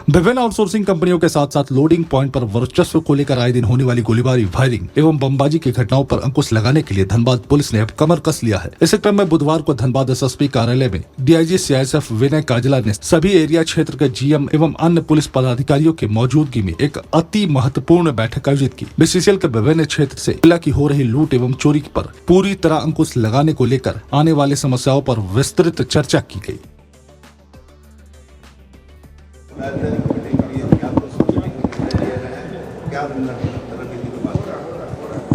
विभिन्न आउटसोर्सिंग कंपनियों के साथ साथ लोडिंग पॉइंट पर वर्चस्व को लेकर आए दिन होने वाली गोलीबारी, फायरिंग एवं बमबाजी की घटनाओं पर अंकुश लगाने के लिए धनबाद पुलिस ने अब कमर कस लिया है। इसी क्रम में बुधवार को धनबाद एसएसपी कार्यालय में डीआईजी सीआईएसएफ विनय काजला ने सभी एरिया क्षेत्र के जीएम एवं अन्य पुलिस पदाधिकारियों की मौजूदगी में एक अति महत्वपूर्ण बैठक आयोजित की। बीसीसीएल के विभिन्न क्षेत्र से जिला की हो रही लूट एवं चोरी पर पूरी तरह अंकुश लगाने को लेकर आने वाली समस्याओं पर विस्तृत चर्चा की गयी।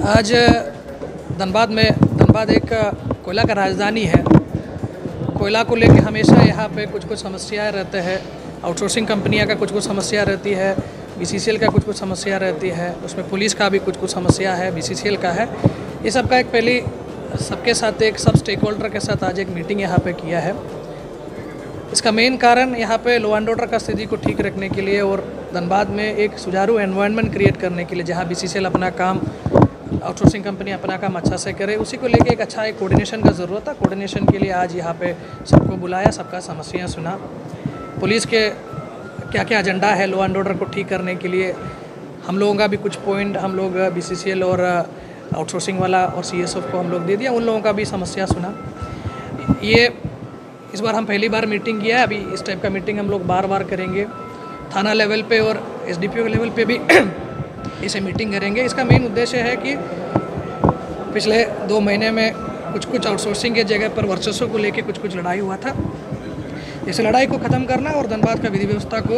आज धनबाद एक कोयला का राजधानी है। कोयला को लेकर हमेशा यहाँ पे कुछ समस्याएं रहते हैं। आउटसोर्सिंग कंपनियाँ का कुछ समस्या रहती है, बीसीसीएल का कुछ समस्या रहती है, उसमें पुलिस का भी कुछ समस्या है, बीसीसीएल का है। ये सब का एक पहले सबके साथ एक सब स्टेक होल्डर के साथ आज एक मीटिंग यहाँ पे किया है। इसका मेन कारण यहाँ पे लॉ एंड ऑर्डर का स्थिति को ठीक रखने के लिए और धनबाद में एक सुचारू एनवायरनमेंट क्रिएट करने के लिए, जहाँ बीसीसीएल अपना काम, आउटसोर्सिंग कंपनी अपना काम अच्छा से करे, उसी को लेके एक अच्छा एक कोऑर्डिनेशन का ज़रूरत है। कोऑर्डिनेशन के लिए आज यहाँ पे सबको बुलाया, सबका समस्याएं सुना, पुलिस के क्या क्या एजेंडा है लॉ एंड ऑर्डर को ठीक करने के लिए। हम लोगों का भी कुछ पॉइंट हम लोग बीसीसीएल और आउटसोर्सिंग वाला और सीएसएफ को हम लोग दे दिया, उन लोगों का भी समस्या सुना। ये इस बार हम पहली बार मीटिंग किया है। अभी इस टाइप का मीटिंग हम लोग बार बार करेंगे, थाना लेवल पे और एसडीपीओ लेवल पे भी इसे मीटिंग करेंगे। इसका मेन उद्देश्य है कि पिछले 2 महीने में कुछ आउटसोर्सिंग के जगह पर वर्चस्व को लेके कुछ लड़ाई हुआ था। इस लड़ाई को ख़त्म करना और धनबाद का विधि व्यवस्था को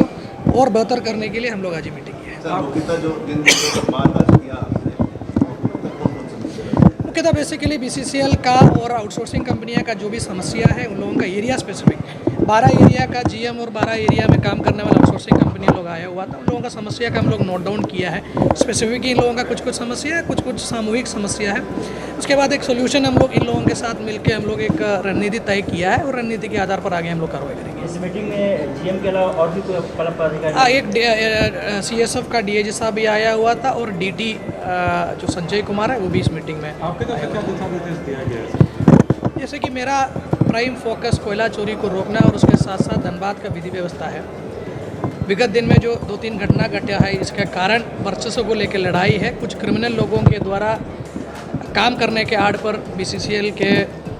और बेहतर करने के लिए हम लोग आज मीटिंग की है। मुख्यतः बेसिकली बीसीसीएल का और आउटसोर्सिंग कंपनियां का जो भी समस्या है, उन लोगों का एरिया स्पेसिफिक 12 एरिया का जीएम और 12 एरिया में काम करने वाला आउटसोर्सिंग कंपनी लोग आया हुआ था। उन लोगों का समस्या का हम लोग नोट डाउन किया है। स्पेसिफिक इन लोगों का कुछ समस्या है, कुछ सामूहिक समस्या है। उसके बाद एक सोल्यूशन हम लोग इन लोगों के साथ मिलकर हम लोग एक रणनीति तय किया है और रणनीति के आधार पर आगे हम लोग कार्रवाई करेंगे। इस मीटिंग में जीएम के अलावा और भी कोई पदाधिकारी? एक सीएसएफ का डीआईजी साहब भी आया हुआ था और डीटी जो संजय कुमार है वो भी इस मीटिंग में। आपके तरफ से क्या दिशा निर्देश दिया गया है? जैसे कि मेरा प्राइम फोकस कोयला चोरी को रोकना और उसके साथ साथ धनबाद का विधि व्यवस्था है। विगत दिन में जो 2-3 घटना घटा है, इसका कारण वर्चस्व को लेकर लड़ाई है। कुछ क्रिमिनल लोगों के द्वारा काम करने के आड़ पर बीसीसीएल के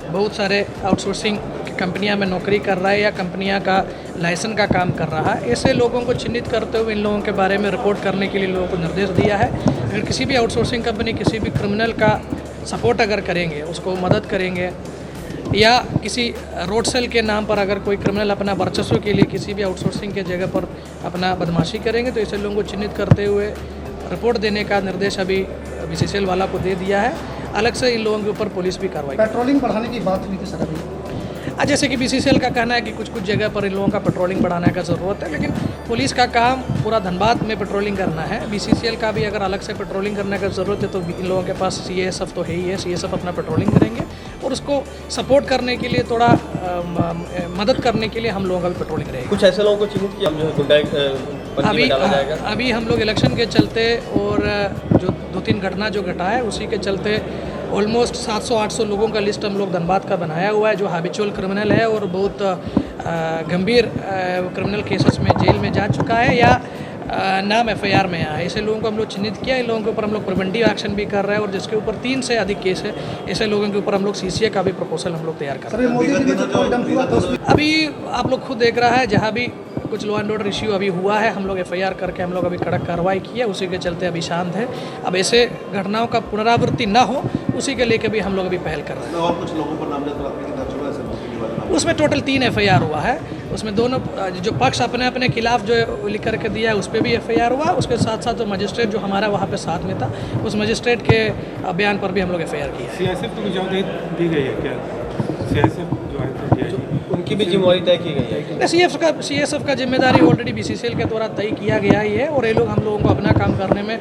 बहुत सारे आउटसोर्सिंग कंपनियां में नौकरी कर रहा है या कंपनियां का लाइसेंस का काम कर रहा है। ऐसे लोगों को चिन्हित करते हुए इन लोगों के बारे में रिपोर्ट करने के लिए लोगों को निर्देश दिया है। अगर किसी भी आउटसोर्सिंग कंपनी किसी भी क्रिमिनल का सपोर्ट अगर करेंगे, उसको मदद करेंगे, या किसी रोड सेल के नाम पर अगर कोई क्रिमिनल अपना वर्चस्व के लिए किसी भी आउटसोर्सिंग के जगह पर अपना बदमाशी करेंगे, तो ऐसे लोगों को चिन्हित करते हुए रिपोर्ट देने का निर्देश अभी बीसीसीएल वाला को दे दिया है। अलग से इन लोगों के ऊपर पुलिस भी कार्रवाई। पेट्रोलिंग बढ़ाने की बात हुई थी सर अभी। जैसे कि बीसीसीएल का कहना है कि कुछ जगह पर इन लोगों का पेट्रोलिंग बढ़ाने का ज़रूरत है, लेकिन पुलिस का काम पूरा धनबाद में पेट्रोलिंग करना है। बीसीसीएल का भी अगर अलग से पेट्रोलिंग करने का ज़रूरत है तो इन लोगों के पास सीएसएफ तो है ही है, सीएसएफ अपना पेट्रोलिंग करेंगे और उसको सपोर्ट करने के लिए, थोड़ा मदद करने के लिए हम लोगों का भी पेट्रोलिंग रहेगा। कुछ ऐसे लोगों को चिन्हित किया अभी हम लोग इलेक्शन के चलते और जो 2-3 घटना जो घटा है उसी के चलते ऑलमोस्ट 700-800 लोगों का लिस्ट हम लोग धनबाद का बनाया हुआ है, जो हैबिचुअल क्रिमिनल है और बहुत गंभीर क्रिमिनल केसेस में जेल में जा चुका है या नाम एफआईआर में आया है। ऐसे लोगों को हम लोग चिन्हित किया। इन लोगों के ऊपर हम लोग प्रिवेंटिव एक्शन भी कर रहे हैं और जिसके ऊपर 3 से अधिक केस है, ऐसे लोगों के ऊपर हम लोग सीसीए का भी प्रपोजल हम लोग तैयार कर रहे हैं। अभी आप लोग खुद देख रहा है, जहाँ भी कुछ लॉ एंड ऑर्डर इश्यू अभी हुआ है, हम लोग एफआईआर करके हम लोग अभी कड़क कार्रवाई की है, उसी के चलते अभी शांत है। अब ऐसे घटनाओं का पुनरावृत्ति ना हो, उसी के लेके भी हम लोग अभी पहल कर रहे हैं। और कुछ लोगों पर नामजद उसमें टोटल 3 एफआईआर हुआ है। उसमें दोनों जो पक्ष अपने खिलाफ जो लिख करके दिया है उस पर भी एफआईआर हुआ। उसके साथ साथ जो मजिस्ट्रेट जो हमारा वहाँ पे साथ में था, उस मजिस्ट्रेट के बयान पर भी हम लोग एफआईआर किया है। सीआईएसएफ को जवाबदेही दी गई है क्या? सीआईएसएफ जो है उनकी भी जिम्मेदारी तय की गई है? सीएसएफ का जिम्मेदारी ऑलरेडी बीसीसीएल के द्वारा तय किया गया ही है और ये लोग हम लोगों को अपना काम करने में